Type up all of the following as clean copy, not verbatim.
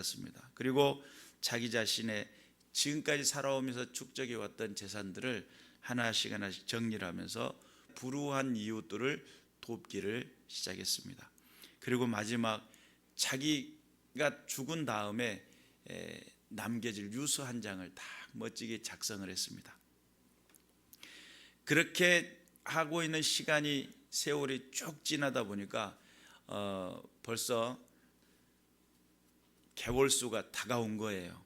습니다. 그리고 자기 자신의 지금까지 살아오면서 축적해 왔던 재산들을 하나씩 하나씩 정리를 하면서 불우한 이웃들을 돕기를 시작했습니다. 그리고 마지막 자기가 죽은 다음에 남겨질 유서 한 장을 다 멋지게 작성을 했습니다. 그렇게 하고 있는 시간이 세월이 쭉 지나다 보니까 벌써 개월수가 다가온 거예요.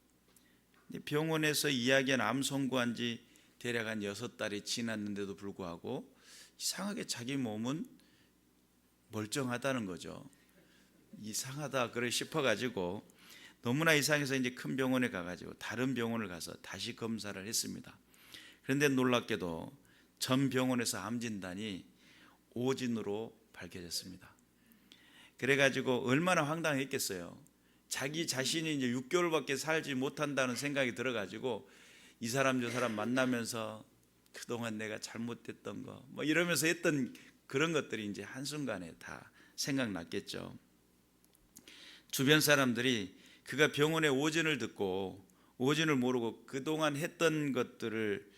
병원에서 이야기한 암 선고한 지 대략 한 6달이 지났는데도 불구하고 이상하게 자기 몸은 멀쩡하다는 거죠. 이상하다 그래 싶어가지고 너무나 이상해서 이제 큰 병원에 가가지고 다른 병원을 가서 다시 검사를 했습니다. 그런데 놀랍게도 전 병원에서 암 진단이 오진으로 밝혀졌습니다. 그래가지고 얼마나 황당했겠어요. 자기 자신이 이제 6개월밖에 살지 못한다는 생각이 들어가지고 이 사람 저 사람 만나면서 그동안 내가 잘못됐던 거 뭐 이러면서 했던 그런 것들이 이제 한순간에 다 생각났겠죠. 주변 사람들이 그가 병원에 오진을 듣고 오진을 모르고 그동안 했던 것들을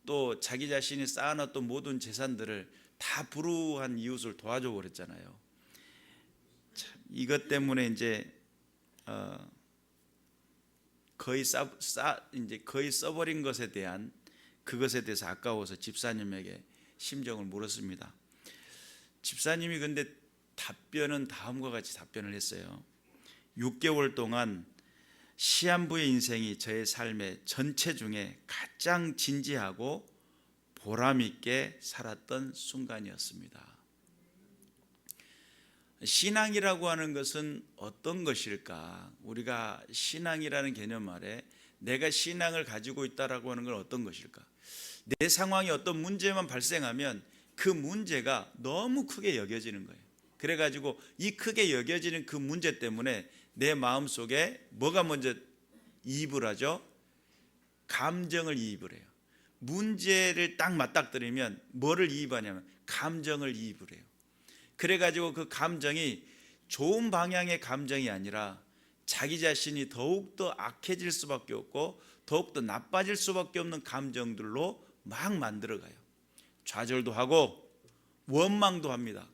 또 자기 자신이 쌓아놨던 모든 재산들을 다 불우한 이웃을 도와줘 버렸잖아요. 이것 때문에 이제 거의 써버린 것에 대한 그것에 대해서 아까워서 집사님에게 심정을 물었습니다. 집사님이 근데 답변은 다음과 같이 답변을 했어요. 6개월 동안 시한부의 인생이 저의 삶의 전체 중에 가장 진지하고 보람있게 살았던 순간이었습니다. 신앙이라고 하는 것은 어떤 것일까? 우리가 신앙이라는 개념 아래 내가 신앙을 가지고 있다라고 하는 건 어떤 것일까? 내 상황이 어떤 문제만 발생하면 그 문제가 너무 크게 여겨지는 거예요. 그래가지고 이 크게 여겨지는 그 문제 때문에 내 마음속에 뭐가 먼저 이입을 하죠? 감정을 이입을 해요. 문제를 딱 맞닥뜨리면 뭐를 이입하냐면 감정을 이입을 해요. 그래가지고 그 감정이 좋은 방향의 감정이 아니라 자기 자신이 더욱더 악해질 수밖에 없고 더욱더 나빠질 수밖에 없는 감정들로 막 만들어가요. 좌절도 하고 원망도 합니다.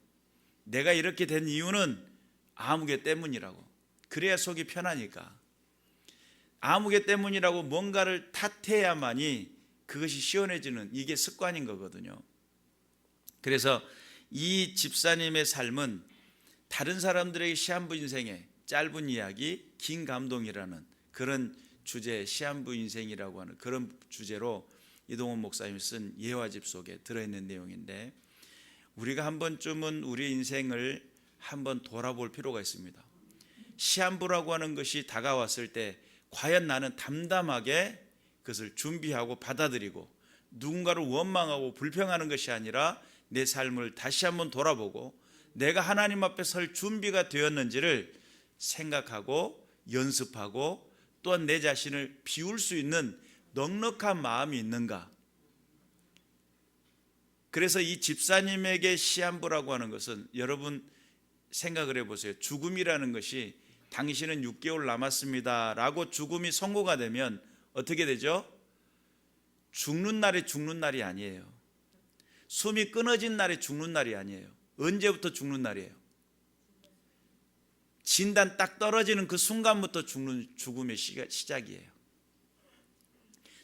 내가 이렇게 된 이유는 아무개 때문이라고. 그래야 속이 편하니까. 아무개 때문이라고 뭔가를 탓해야만이 그것이 시원해지는 이게 습관인 거거든요. 그래서 이 집사님의 삶은 다른 사람들에게 시한부 인생의 짧은 이야기, 긴 감동이라는 그런 주제, 시한부 인생이라고 하는 그런 주제로 이동원 목사님이 쓴 예화집 속에 들어있는 내용인데 우리가 한 번쯤은 우리 인생을 한번 돌아볼 필요가 있습니다. 시한부라고 하는 것이 다가왔을 때 과연 나는 담담하게 그것을 준비하고 받아들이고 누군가를 원망하고 불평하는 것이 아니라 내 삶을 다시 한번 돌아보고 내가 하나님 앞에 설 준비가 되었는지를 생각하고 연습하고 또한 내 자신을 비울 수 있는 넉넉한 마음이 있는가. 그래서 이 집사님에게 시한부라고 하는 것은 여러분 생각을 해보세요. 죽음이라는 것이 당신은 6개월 남았습니다 라고 죽음이 선고가 되면 어떻게 되죠? 죽는 날이 아니에요. 숨이 끊어진 날이 죽는 날이 아니에요. 언제부터 죽는 날이에요? 진단 딱 떨어지는 그 순간부터 죽음의 시작이에요.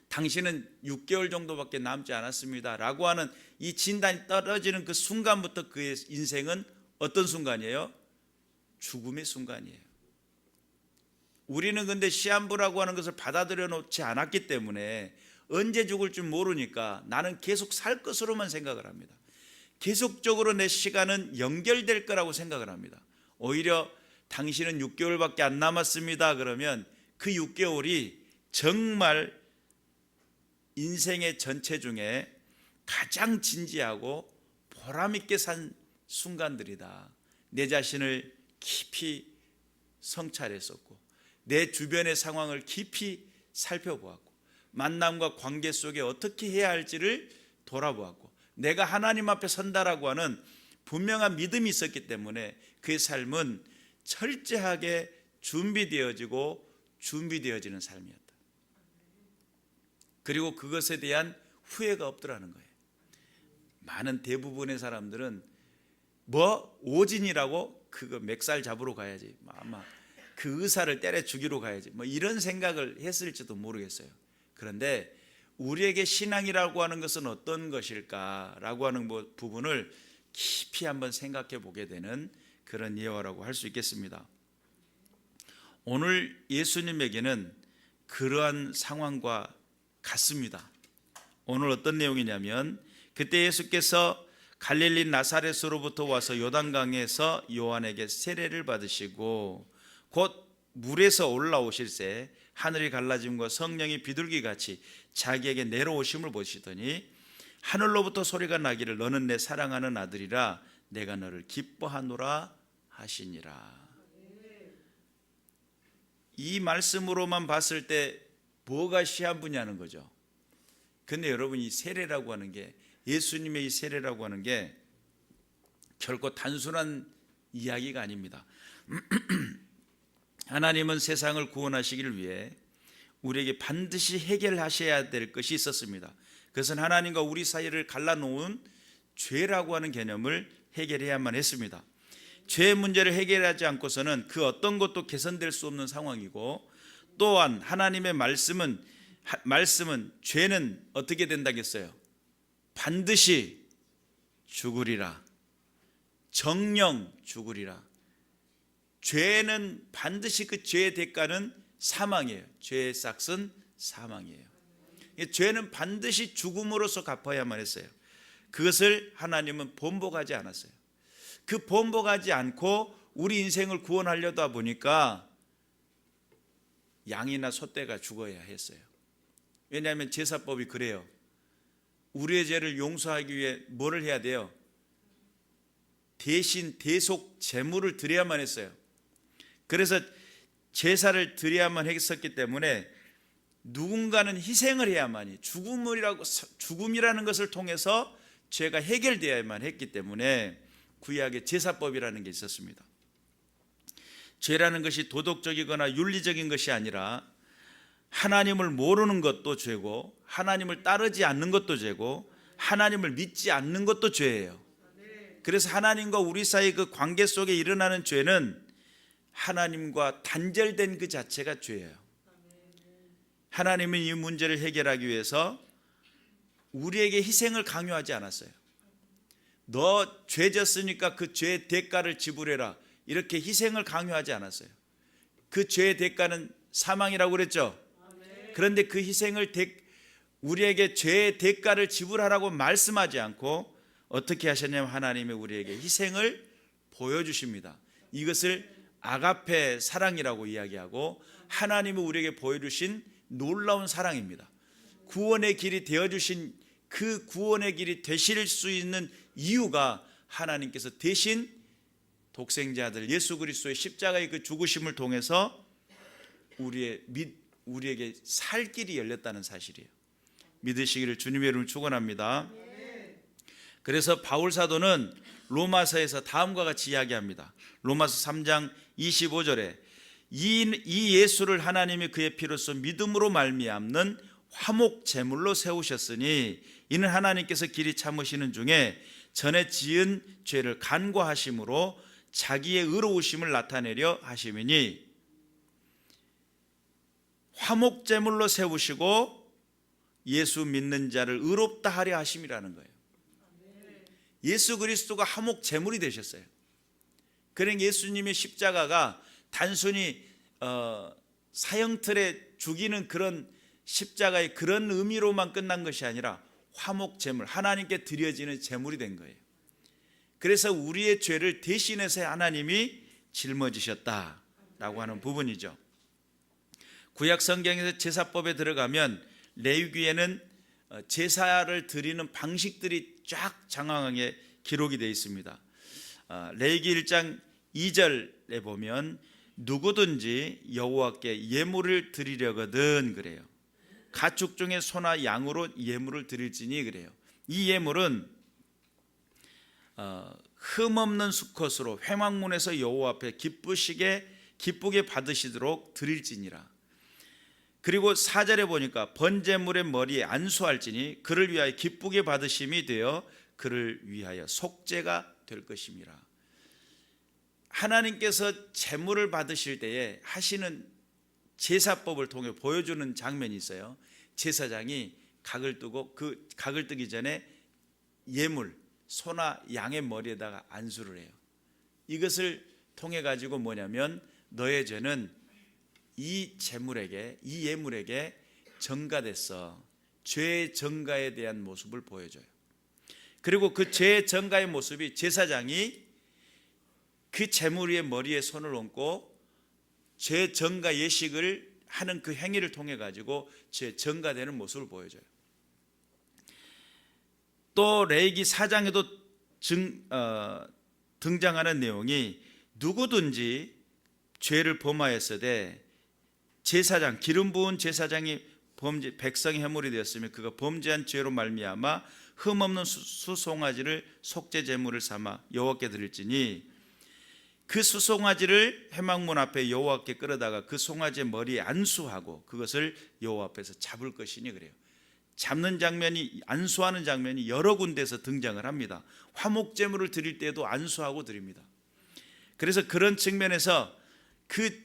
당신은 6개월 정도밖에 남지 않았습니다 라고 하는 이 진단이 떨어지는 그 순간부터 그의 인생은 어떤 순간이에요? 죽음의 순간이에요. 우리는 근데 시한부라고 하는 것을 받아들여 놓지 않았기 때문에 언제 죽을 줄 모르니까 나는 계속 살 것으로만 생각을 합니다. 계속적으로 내 시간은 연결될 거라고 생각을 합니다. 오히려 당신은 6개월밖에 안 남았습니다 그러면 그 6개월이 정말 인생의 전체 중에 가장 진지하고 보람있게 산 순간들이다. 내 자신을 깊이 성찰했었고 내 주변의 상황을 깊이 살펴보았고 만남과 관계 속에 어떻게 해야 할지를 돌아보았고 내가 하나님 앞에 선다라고 하는 분명한 믿음이 있었기 때문에 그의 삶은 철저하게 준비되어지고 준비되어지는 삶이었다. 그리고 그것에 대한 후회가 없더라는 거예요. 많은 대부분의 사람들은 오진이라고 그거 맥살 잡으러 가야지, 아마 그 의사를 때려 죽이러 가야지, 이런 생각을 했을지도 모르겠어요. 그런데 우리에게 신앙이라고 하는 것은 어떤 것일까라고 하는 부분을 깊이 한번 생각해 보게 되는 그런 예화라고 할 수 있겠습니다. 오늘 예수님에게는 그러한 상황과 같습니다. 오늘 어떤 내용이냐면, 그때 예수께서 갈릴리 나사렛으로부터 와서 요단강에서 요한에게 세례를 받으시고 곧 물에서 올라오실새 하늘이 갈라짐과 성령이 비둘기같이 자기에게 내려오심을 보시더니 하늘로부터 소리가 나기를 너는 내 사랑하는 아들이라 내가 너를 기뻐하노라 하시니라. 이 말씀으로만 봤을 때 뭐가 시한부냐는 거죠. 근데 여러분, 이 세례라고 하는 게, 예수님의 이 세례라고 하는 게 결코 단순한 이야기가 아닙니다. 하나님은 세상을 구원하시기를 위해 우리에게 반드시 해결하셔야 될 것이 있었습니다. 그것은 하나님과 우리 사이를 갈라놓은 죄라고 하는 개념을 해결해야만 했습니다. 죄의 문제를 해결하지 않고서는 그 어떤 것도 개선될 수 없는 상황이고, 또한 하나님의 말씀은 죄는 어떻게 된다겠어요? 반드시 죽으리라. 정령 죽으리라. 죄는 반드시, 그 죄의 대가는 사망이에요. 죄의 싹은 사망이에요. 죄는 반드시 죽음으로써 갚아야만 했어요. 그것을 하나님은 번복하지 않았어요. 그 번복하지 않고 우리 인생을 구원하려다 보니까 양이나 소떼가 죽어야 했어요. 왜냐하면 제사법이 그래요. 우리의 죄를 용서하기 위해 뭐를 해야 돼요? 대신 대속 제물을 드려야만 했어요. 그래서 제사를 드려야만 했었기 때문에 누군가는 희생을 해야만이, 죽음이라는 것을 통해서 죄가 해결되어야만 했기 때문에 구약에 제사법이라는 게 있었습니다. 죄라는 것이 도덕적이거나 윤리적인 것이 아니라 하나님을 모르는 것도 죄고, 하나님을 따르지 않는 것도 죄고, 하나님을 믿지 않는 것도 죄예요. 그래서 하나님과 우리 사이 그 관계 속에 일어나는 죄는 하나님과 단절된 그 자체가 죄예요. 하나님은 이 문제를 해결하기 위해서 우리에게 희생을 강요하지 않았어요. 너 죄 졌으니까 그 죄의 대가를 지불해라, 이렇게 희생을 강요하지 않았어요. 그 죄의 대가는 사망이라고 그랬죠. 그런데 그 희생을 우리에게 죄의 대가를 지불하라고 말씀하지 않고 어떻게 하셨냐면, 하나님이 우리에게 희생을 보여주십니다. 이것을 아가페 사랑이라고 이야기하고, 하나님이 우리에게 보여주신 놀라운 사랑입니다. 구원의 길이 되어주신, 그 구원의 길이 되실 수 있는 이유가 하나님께서 대신 독생자 아들 예수 그리스도의 십자가의 그 죽으심을 통해서 우리에게 살 길이 열렸다는 사실이에요. 믿으시기를 주님의 이름으로 축원합니다. 그래서 바울 사도는 로마서에서 다음과 같이 이야기합니다. 로마서 3장 25절에 이 예수를 하나님이 그의 피로써 믿음으로 말미암는 화목 제물로 세우셨으니 이는 하나님께서 길이 참으시는 중에 전에 지은 죄를 간과하심으로 자기의 의로우심을 나타내려 하심이니, 화목 제물로 세우시고 예수 믿는 자를 의롭다 하려 하심이라는 거예요. 예수 그리스도가 화목 제물이 되셨어요. 그러니까 예수님의 십자가가 단순히 사형틀에 죽이는 그런 십자가의 그런 의미로만 끝난 것이 아니라 화목 제물, 하나님께 드려지는 제물이 된 거예요. 그래서 우리의 죄를 대신해서 하나님이 짊어지셨다라고 하는 부분이죠. 구약 성경에서 제사법에 들어가면 레위기에는 제사를 드리는 방식들이 쫙 장황하게 기록이 되어 있습니다. 레위기 1장 2절에 보면 누구든지 여호와께 예물을 드리려거든 그래요. 가축 중에 소나 양으로 예물을 드릴지니 그래요. 이 예물은 흠없는 수컷으로 회막문에서 여호와 앞에 기쁘게 받으시도록 드릴지니라. 그리고 4절에 보니까 번제물의 머리에 안수할지니 그를 위하여 기쁘게 받으심이 되어 그를 위하여 속죄가 될 것임이라. 하나님께서 제물을 받으실 때에 하시는 제사법을 통해 보여주는 장면이 있어요. 제사장이 각을 뜨고 그 각을 뜨기 전에 예물, 소나 양의 머리에다가 안수를 해요. 이것을 통해 가지고 뭐냐면 너의 죄는 이 제물에게, 이 예물에게 전가됐어. 죄의 전가에 대한 모습을 보여줘요. 그리고 그 죄의 전가의 모습이 제사장이 그 제물 위에 머리에 손을 얹고 죄 전가 예식을 하는 그 행위를 통해 가지고 죄 전가되는 모습을 보여줘요. 또 레위기 4장에도 등장하는 내용이 누구든지 죄를 범하였으되 제사장, 기름 부은 제사장이 백성의 해물이 되었으면 그가 범죄한 죄로 말미암아 흠없는 수송아지를 속죄 제물을 삼아 여호와께 드릴지니 그 수송아지를 회막문 앞에 여호와께 끌어다가 그 송아지의 머리에 안수하고 그것을 여호와 앞에서 잡을 것이니 그래요. 잡는 장면이, 안수하는 장면이 여러 군데에서 등장을 합니다. 화목제물을 드릴 때도 안수하고 드립니다. 그래서 그런 측면에서 그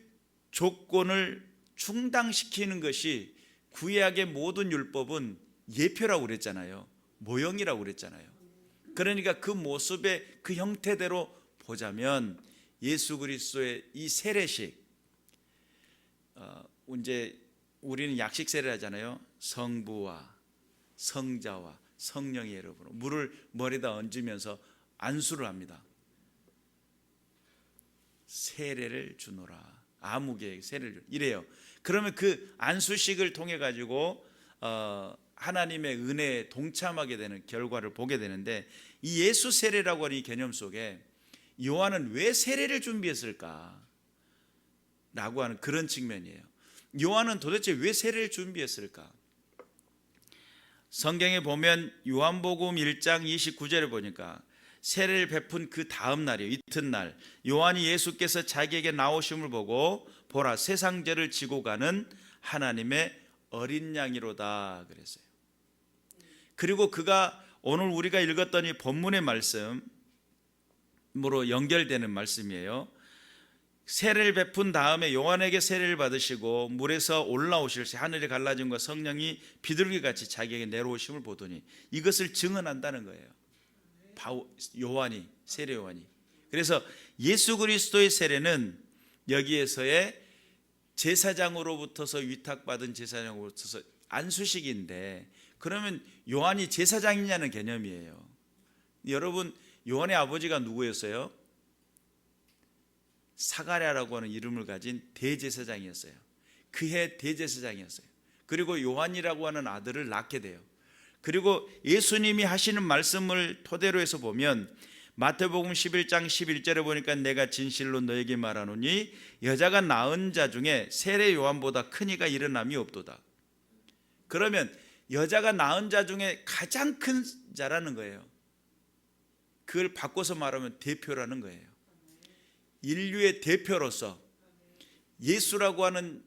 조건을 충당시키는 것이 구약의 모든 율법은 예표라고 그랬잖아요. 모형이라고 그랬잖아요. 그러니까 그 모습의 그 형태대로 보자면 예수 그리스도의 이 세례식, 이제 우리는 약식 세례를 하잖아요. 성부와 성자와 성령의 이름으로 물을 머리에다 얹으면서 안수를 합니다. 세례를 주노라. 아무개에게 세례를 주. 이래요. 그러면 그 안수식을 통해 가지고 하나님의 은혜에 동참하게 되는 결과를 보게 되는데, 이 예수 세례라고 하는 이 개념 속에 요한은 왜 세례를 준비했을까? 라고 하는 그런 측면이에요. 요한은 도대체 왜 세례를 준비했을까? 성경에 보면 요한복음 1장 29절에 보니까 세례를 베푼 그 다음 날이에요. 이튿날 요한이 예수께서 자기에게 나오심을 보고 보라 세상 죄를 지고 가는 하나님의 어린 양이로다 그랬어요. 그리고 그가 오늘 우리가 읽었던 이 본문의 말씀으로 연결되는 말씀이에요. 세례를 베푼 다음에 요한에게 세례를 받으시고 물에서 올라오실 때 하늘이 갈라짐과 성령이 비둘기같이 자기에게 내려오심을 보더니 이것을 증언한다는 거예요. 요한이, 세례 요한이. 그래서 예수 그리스도의 세례는 여기에서의 제사장으로부터서 위탁받은 제사장으로부터서 안수식인데, 그러면 요한이 제사장이냐는 개념이에요. 여러분, 요한의 아버지가 누구였어요? 사가랴라고 하는 이름을 가진 대제사장이었어요. 그해 대제사장이었어요. 그리고 요한이라고 하는 아들을 낳게 돼요. 그리고 예수님이 하시는 말씀을 토대로 해서 보면 마태복음 11장 11절에 보니까 내가 진실로 너에게 말하노니 여자가 낳은 자 중에 세례 요한보다 큰 이가 일어남이 없도다. 그러면 여자가 낳은 자 중에 가장 큰 자라는 거예요. 그걸 바꿔서 말하면 대표라는 거예요. 인류의 대표로서 예수라고 하는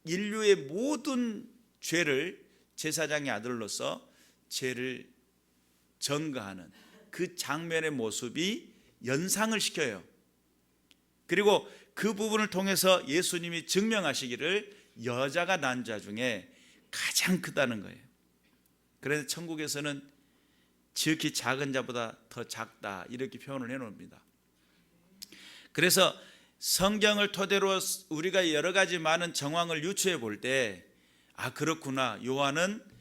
인류의 모든 죄를 제사장의 아들로서 죄를 전가하는 그 장면의 모습이 연상을 시켜요. 그리고 그 부분을 통해서 예수님이 증명하시기를 여자가 낳은 자 중에 가장 크다는 거예요. 그래서 천국에서는 지극히 작은 자보다 더 작다 이렇게 표현을 해놓습니다. 그래서 성경을 토대로 우리가 여러 가지 많은 정황을 유추해 볼 때, 아 그렇구나, 요한은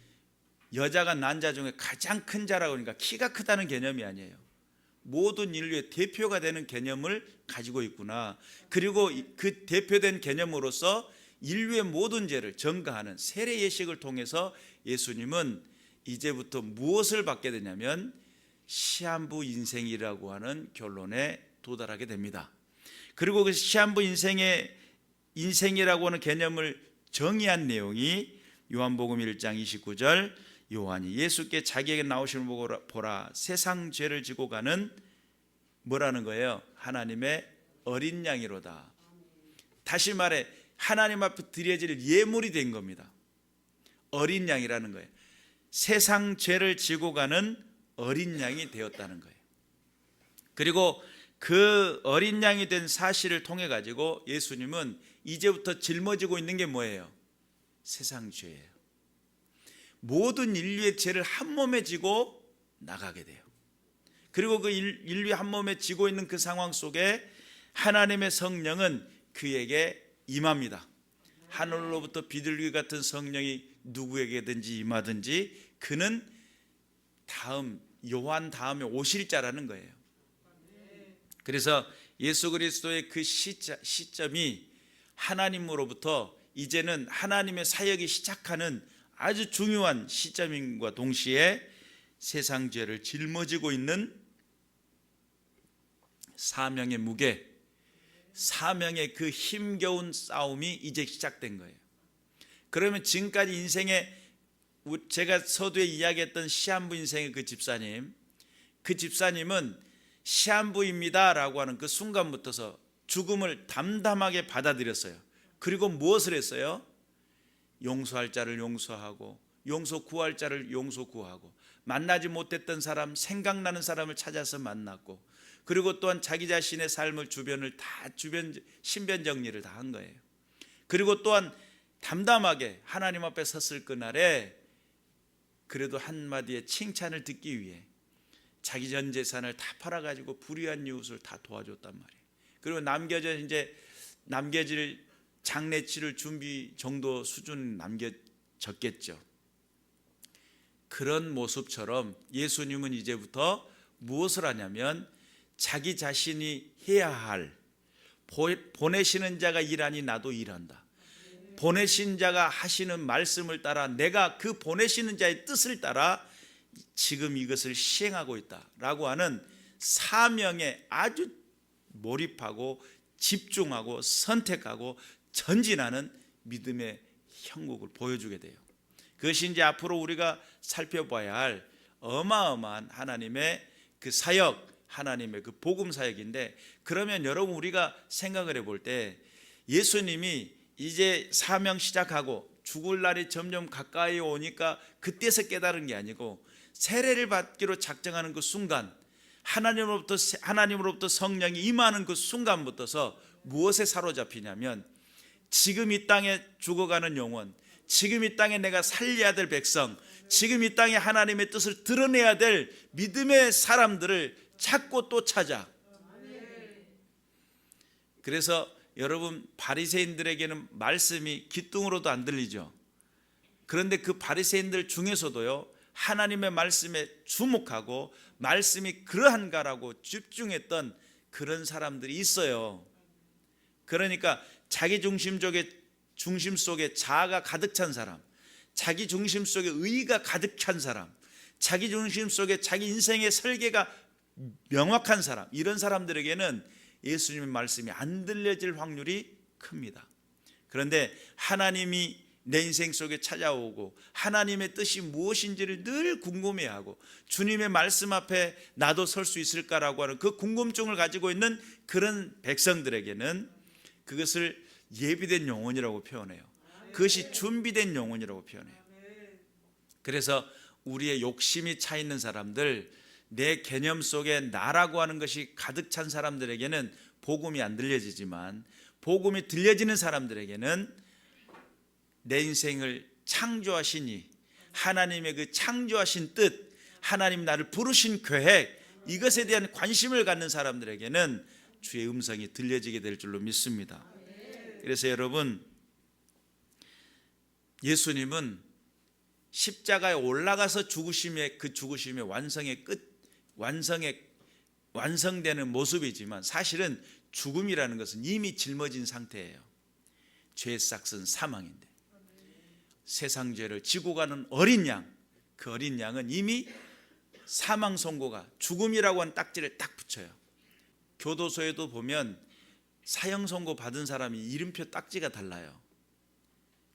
여자가 낳은 자 중에 가장 큰 자라고 하니까 키가 크다는 개념이 아니에요. 모든 인류의 대표가 되는 개념을 가지고 있구나. 그리고 그 대표된 개념으로서 인류의 모든 죄를 전가하는 세례 예식을 통해서 예수님은 이제부터 무엇을 받게 되냐면 시한부 인생이라고 하는 결론에 도달하게 됩니다. 그리고 그 시한부 인생이라고 하는 개념을 정의한 내용이 요한복음 1장 29절, 요한이 예수께 자기에게 나오심을 보고 보라 세상 죄를 지고 가는 뭐라는 거예요? 하나님의 어린 양이로다. 다시 말해 하나님 앞에 드려질 예물이 된 겁니다. 어린 양이라는 거예요. 세상 죄를 지고 가는 어린 양이 되었다는 거예요. 그리고 그 어린 양이 된 사실을 통해 가지고 예수님은 이제부터 짊어지고 있는 게 뭐예요? 세상 죄예요. 모든 인류의 죄를 한 몸에 지고 나가게 돼요. 그리고 그 인류의 한 몸에 지고 있는 그 상황 속에 하나님의 성령은 그에게 임합니다. 하늘로부터 비둘기 같은 성령이 누구에게든지 임하든지 그는 요한 다음에 오실 자라는 거예요. 그래서 예수 그리스도의 그 시점이 하나님으로부터 이제는 하나님의 사역이 시작하는 아주 중요한 시점임과 동시에 세상 죄를 짊어지고 있는 사명의 무게, 사명의 그 힘겨운 싸움이 이제 시작된 거예요. 그러면 지금까지 인생에 제가 서두에 이야기했던 시한부 인생의 그 집사님은 시한부입니다 라고 하는 그 순간부터서 죽음을 담담하게 받아들였어요. 그리고 무엇을 했어요? 용서할 자를 용서하고 용서 구할 자를 용서 구하고 만나지 못했던 사람, 생각나는 사람을 찾아서 만났고, 그리고 또한 자기 자신의 삶을 주변 신변 정리를 다 한 거예요. 그리고 또한 담담하게 하나님 앞에 섰을 그날에 그래도 한마디의 칭찬을 듣기 위해 자기 전 재산을 다 팔아가지고 불의한 이웃을 다 도와줬단 말이에요. 그리고 남겨질 장례 치를 준비 정도 수준 남겨졌겠죠. 그런 모습처럼 예수님은 이제부터 무엇을 하냐면 자기 자신이 해야 할, 보내시는 자가 일하니 나도 일한다, 보내신 자가 하시는 말씀을 따라 내가 그 보내시는 자의 뜻을 따라 지금 이것을 시행하고 있다라고 하는 사명에 아주 몰입하고 집중하고 선택하고 전진하는 믿음의 형국을 보여주게 돼요. 그것이 이제 앞으로 우리가 살펴봐야 할 어마어마한 하나님의 그 사역, 하나님의 그 복음 사역인데, 그러면 여러분 우리가 생각을 해볼 때 예수님이 이제 사명 시작하고 죽을 날이 점점 가까이 오니까 그때서 깨달은 게 아니고 세례를 받기로 작정하는 그 순간, 하나님으로부터 성령이 임하는 그 순간부터서 무엇에 사로잡히냐면 지금 이 땅에 죽어가는 영혼, 지금 이 땅에 내가 살려야 될 백성, 지금 이 땅에 하나님의 뜻을 드러내야 될 믿음의 사람들을 찾고 또 찾아. 그래서 여러분 바리새인들에게는 말씀이 귀뚱으로도 안 들리죠. 그런데 그 바리새인들 중에서도요, 하나님의 말씀에 주목하고 말씀이 그러한가라고 집중했던 그런 사람들이 있어요. 그러니까 자기 중심 속에 자아가 가득 찬 사람, 자기 중심 속에 의의가 가득 찬 사람, 자기 중심 속에 자기 인생의 설계가 명확한 사람, 이런 사람들에게는 예수님의 말씀이 안 들려질 확률이 큽니다. 그런데 하나님이 내 인생 속에 찾아오고 하나님의 뜻이 무엇인지를 늘 궁금해하고 주님의 말씀 앞에 나도 설 수 있을까라고 하는 그 궁금증을 가지고 있는 그런 백성들에게는 그것을 예비된 영혼이라고 표현해요. 그것이 준비된 영혼이라고 표현해요. 그래서 우리의 욕심이 차 있는 사람들, 내 개념 속에 나라고 하는 것이 가득 찬 사람들에게는 복음이 안 들려지지만, 복음이 들려지는 사람들에게는 내 인생을 창조하시니 하나님의 그 창조하신 뜻, 하나님 나를 부르신 계획, 이것에 대한 관심을 갖는 사람들에게는 주의 음성이 들려지게 될 줄로 믿습니다. 그래서 여러분, 예수님은 십자가에 올라가서 죽으심의 그 죽으심의 완성의 끝, 완성되는 모습이지만 사실은 죽음이라는 것은 이미 짊어진 상태예요. 죄의 싹은 사망인데 세상 죄를 지고 가는 어린 양, 그 어린 양은 이미 사망 선고가, 죽음이라고 하는 딱지를 딱 붙여요. 교도소에도 보면 사형 선고 받은 사람이 이름표 딱지가 달라요.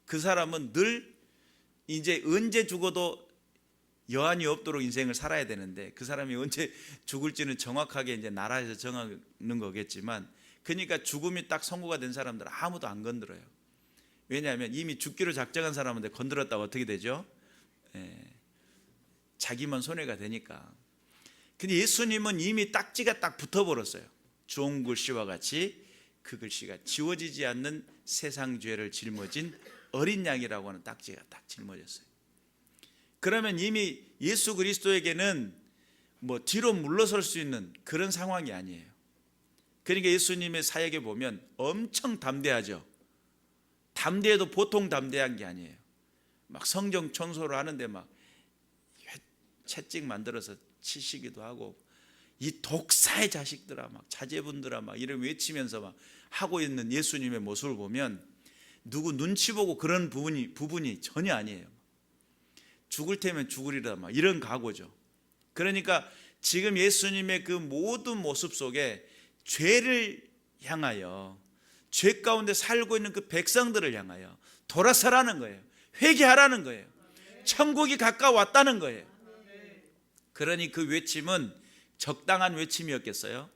그 사람은 늘 이제 언제 죽어도 여한이 없도록 인생을 살아야 되는데, 그 사람이 언제 죽을지는 정확하게 이제 나라에서 정하는 거겠지만, 그러니까 죽음이 딱 선고가 된 사람들 아무도 안 건드려요. 왜냐하면 이미 죽기로 작정한 사람한테 건드렸다가 어떻게 되죠? 자기만 손해가 되니까. 근데 예수님은 이미 딱지가 딱 붙어버렸어요. 좋은 글씨와 같이 그 글씨가 지워지지 않는 세상 죄를 짊어진 어린 양이라고 하는 딱지가 딱 짊어졌어요. 그러면 이미 예수 그리스도에게는 뭐 뒤로 물러설 수 있는 그런 상황이 아니에요. 그러니까 예수님의 사역에 보면 엄청 담대하죠. 담대해도 보통 담대한 게 아니에요. 막 성경 청소를 하는데 막 채찍 만들어서 치시기도 하고, 이 독사의 자식들아, 막 자제분들아, 막 이런 외치면서 막 하고 있는 예수님의 모습을 보면 누구 눈치 보고 그런 부분이 전혀 아니에요. 죽을 테면 죽으리라, 막 이런 각오죠. 그러니까 지금 예수님의 그 모든 모습 속에 죄를 향하여, 죄 가운데 살고 있는 그 백성들을 향하여 돌아서라는 거예요. 회개하라는 거예요. 천국이 가까웠다는 거예요. 그러니 그 외침은 적당한 외침이었겠어요?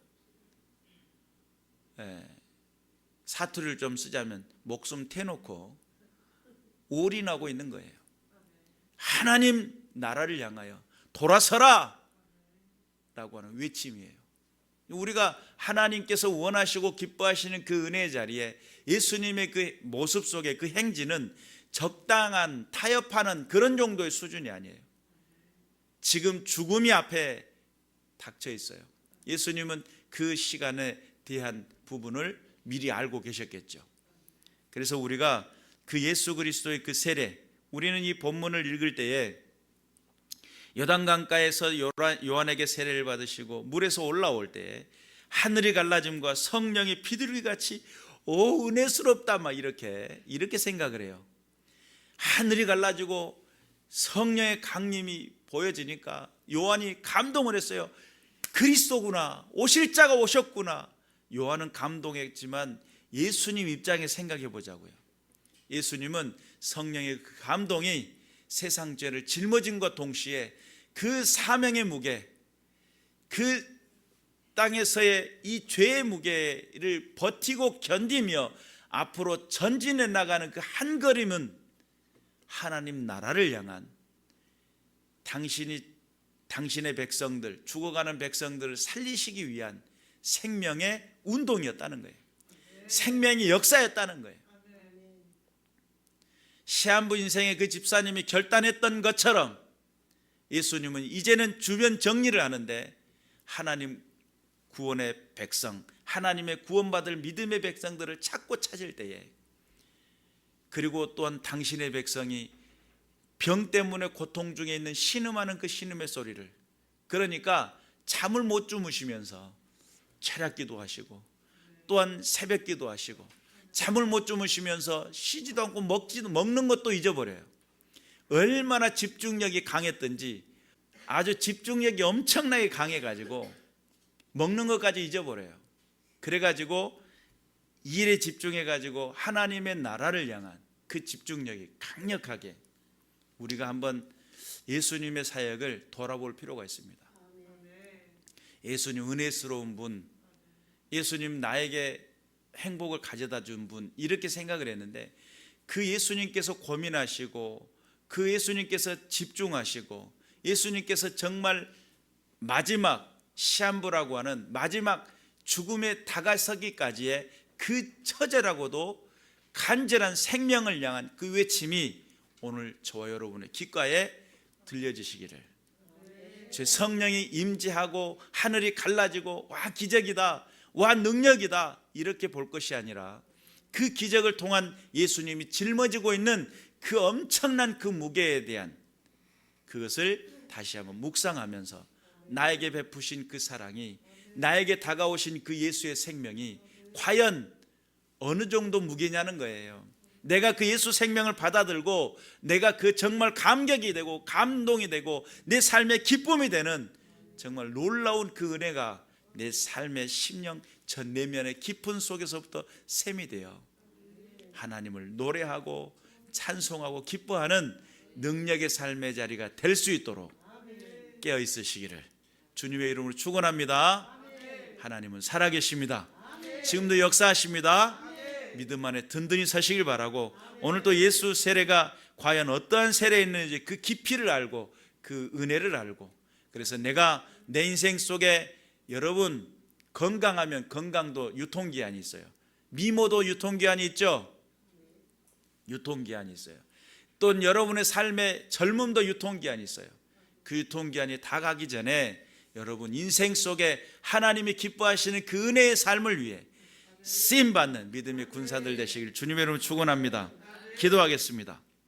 사투리를 좀 쓰자면 목숨 태놓고 올인하고 있는 거예요. 하나님 나라를 향하여 돌아서라 라고 하는 외침이에요. 우리가 하나님께서 원하시고 기뻐하시는 그 은혜의 자리에 예수님의 그 모습 속에 그 행진은 적당한 타협하는 그런 정도의 수준이 아니에요. 지금 죽음이 앞에 닥쳐 있어요. 예수님은 그 시간에 대한 부분을 미리 알고 계셨겠죠. 그래서 우리가 그 예수 그리스도의 그 세례, 우리는 이 본문을 읽을 때에 요단강가에서 요한에게 세례를 받으시고 물에서 올라올 때에 하늘이 갈라짐과 성령이 비둘기같이 오 은혜스럽다 막 이렇게 생각을 해요. 하늘이 갈라지고 성령의 강림이 보여지니까 요한이 감동을 했어요. 그리스도구나, 오실 자가 오셨구나. 요한은 감동했지만 예수님 입장에 생각해 보자고요. 예수님은 성령의 그 감동이 세상 죄를 짊어짐과 동시에 그 사명의 무게, 그 땅에서의 이 죄의 무게를 버티고 견디며 앞으로 전진해 나가는 그 한 걸음은 하나님 나라를 향한 당신의 백성들, 죽어가는 백성들을 살리시기 위한 생명의 운동이었다는 거예요. 생명의 역사였다는 거예요. 시한부 인생의 그 집사님이 결단했던 것처럼 예수님은 이제는 주변 정리를 하는데 하나님 구원의 백성, 하나님의 구원받을 믿음의 백성들을 찾고 찾을 때에, 그리고 또한 당신의 백성이 병 때문에 고통 중에 있는 신음하는 그 신음의 소리를, 그러니까 잠을 못 주무시면서 철야기도 하시고 또한 새벽기도 하시고 잠을 못 주무시면서 쉬지도 않고 먹는 것도 잊어버려요. 얼마나 집중력이 강했던지 아주 집중력이 엄청나게 강해가지고 먹는 것까지 잊어버려요. 그래가지고 일에 집중해가지고 하나님의 나라를 향한 그 집중력이 강력하게, 우리가 한번 예수님의 사역을 돌아볼 필요가 있습니다. 예수님 은혜스러운 분, 예수님 나에게 행복을 가져다 준 분, 이렇게 생각을 했는데 그 예수님께서 고민하시고 그 예수님께서 집중하시고 예수님께서 정말 마지막 시한부라고 하는 마지막 죽음에 다가서기까지의 그 처절하고도 간절한 생명을 향한 그 외침이 오늘 저와 여러분의 귓가에 들려지시기를, 제 성령이 임재하고 하늘이 갈라지고 와 기적이다, 와 능력이다 이렇게 볼 것이 아니라 그 기적을 통한 예수님이 짊어지고 있는 그 엄청난 그 무게에 대한 그것을 다시 한번 묵상하면서 나에게 베푸신 그 사랑이, 나에게 다가오신 그 예수의 생명이 과연 어느 정도 무게냐는 거예요. 내가 그 예수 생명을 받아들고 내가 그 정말 감격이 되고 감동이 되고 내 삶의 기쁨이 되는 정말 놀라운 그 은혜가 내 삶의 심령 전 내면의 깊은 속에서부터 샘이 되어 하나님을 노래하고 찬송하고 기뻐하는 능력의 삶의 자리가 될 수 있도록 깨어 있으시기를 주님의 이름으로 축원합니다. 하나님은 살아계십니다. 지금도 역사하십니다. 믿음 안에 든든히 서시길 바라고 오늘 또 예수 세례가 과연 어떠한 세례였는지 그 깊이를 알고 그 은혜를 알고, 그래서 내가 내 인생 속에 여러분 건강하면 건강도 유통기한이 있어요. 미모도 유통기한이 있죠. 유통기한이 있어요. 또 여러분의 삶의 젊음도 유통기한이 있어요. 그 유통기한이 다 가기 전에 여러분 인생 속에 하나님이 기뻐하시는 그 은혜의 삶을 위해 쓰임받는 믿음의 군사들 되시길 주님의 이름으로 축원합니다. 기도하겠습니다.